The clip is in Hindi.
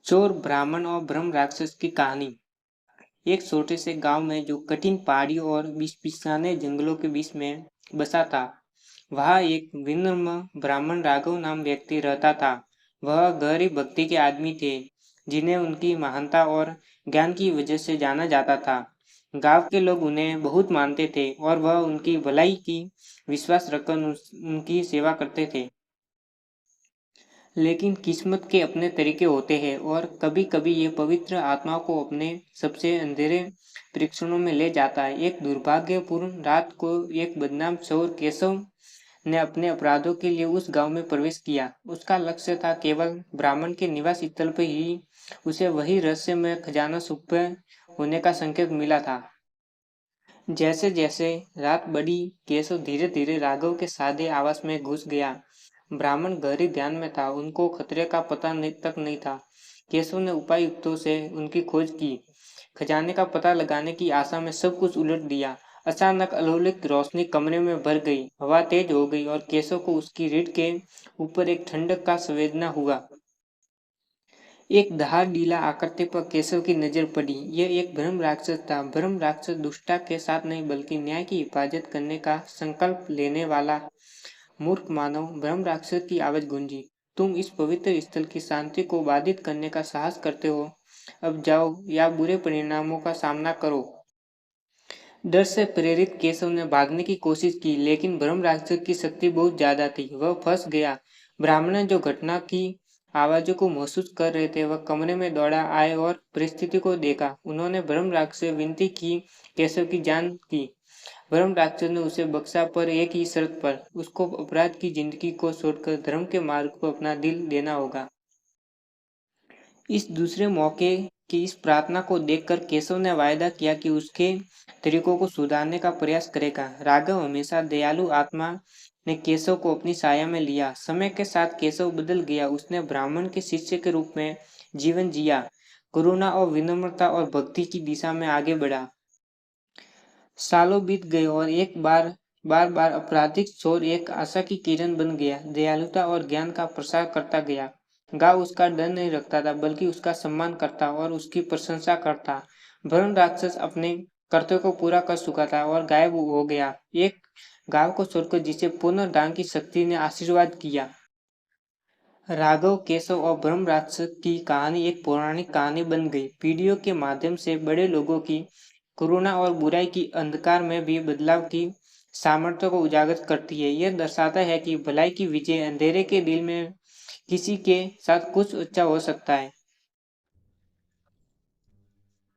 चोर ब्राह्मण और ब्रह्म राक्षस की कहानी। एक छोटे से गांव में जो कठिन पहाड़ियों और बिस्फिसाने जंगलों के बीच में बसा था, वहाँ एक विनम्र ब्राह्मण राघव नाम व्यक्ति रहता था। वह गहरी भक्ति के आदमी थे, जिन्हें उनकी महानता और ज्ञान की वजह से जाना जाता था। गांव के लोग उन्हें बहुत मानते थे और वह उनकी भलाई की विश्वास रखकर उनकी सेवा करते थे। लेकिन किस्मत के अपने तरीके होते हैं और कभी-कभी ये पवित्र आत्माओं को अपने सबसे अंधेरे परीक्षणों में ले जाता है। एक दुर्भाग्यपूर्ण रात को एक बदनाम चोर केशव ने अपने अपराधों के लिए उस गांव में प्रवेश किया। उसका लक्ष्य था केवल ब्राह्मण के निवास स्थल पर ही उसे वही रहस्यमय खजाना छुपे होने का संकेत मिला था। जैसे जैसे रात बढ़ी, केशव धीरे धीरे राघव के सादे आवास में घुस गया। ब्राह्मण गहरे ध्यान में था, उनको खतरे का पता तक नहीं था। केशव ने उपायुक्तों से उनकी खोज की, खजाने का पता लगाने की आशा में सब कुछ उलट दिया। अचानक अलौकिक रोशनी कमरे में भर गई, हवा तेज हो गई और केशव को उसकी रीढ़ के ऊपर एक ठंडक का संवेदना हुआ। एक धार ढीला आकृति पर केशव की नजर पड़ी। यह एक ब्रह्म राक्षस था। ब्रह्म राक्षस दुष्टता के साथ नहीं बल्कि न्याय की हिफाजत करने का संकल्प लेने वाला मूर्ख मानव। ब्रह्म राक्षस की आवाज गूंजी, तुम इस पवित्र स्थल की शांति को बाधित करने का साहस करते हो। अब जाओ या बुरे परिणामों का सामना करो। डर से प्रेरित केशव ने भागने की कोशिश की, लेकिन ब्रह्म राक्षस की शक्ति बहुत ज्यादा थी। वह फंस गया। ब्राह्मण ने जो घटना की आवाजों को महसूस कर रहे थे, वह कमरे में दौड़ा आए और परिस्थिति को देखा। उन्होंने ब्रह्म राक्षस से विनती की, केशव की जान की। ब्रह्म राक्षस ने उसे बख्शा, पर एक ही शर्त पर, उसको अपराध की जिंदगी को छोड़कर धर्म के मार्ग को अपना दिल देना होगा। इस दूसरे मौके की इस प्रार्थना को देखकर केशव ने वायदा किया कि उसके तरीकों को सुधारने का प्रयास करेगा। राघव हमेशा दयालु आत्मा ने केशव को अपनी साया में लिया। समय के साथ केशव बदल गया। उसने ब्राह्मण के शिष्य के रूप में जीवन जिया, करुणा और विनम्रता और भक्ति की दिशा में आगे बढ़ा। सालों बीत गए और एक बार बार बार आपराधिक चोर एक आशा की किरण बन गया। दयालुता और ज्ञान का प्रसार करता गया। गांव उसका डर नहीं रखता था, बल्कि उसका सम्मान करता और उसकी प्रशंसा करता। ब्रह्म राक्षस अपने कर्तव्य को पूरा कर चुका था और गायब हो गया, एक गांव को छोड़कर जिसे पुनर्दान की शक्ति ने आशीर्वाद किया। राघव, केशव और ब्रह्म राक्षस की कहानी एक पौराणिक कहानी बन गई। पीढ़ियों के माध्यम से बड़े लोगों की करुणा और बुराई की अंधकार में भी बदलाव की सामर्थ्य को उजागर करती है। यह दर्शाता है कि भलाई की विजय अंधेरे के दिल में किसी के साथ कुछ अच्छा हो सकता है।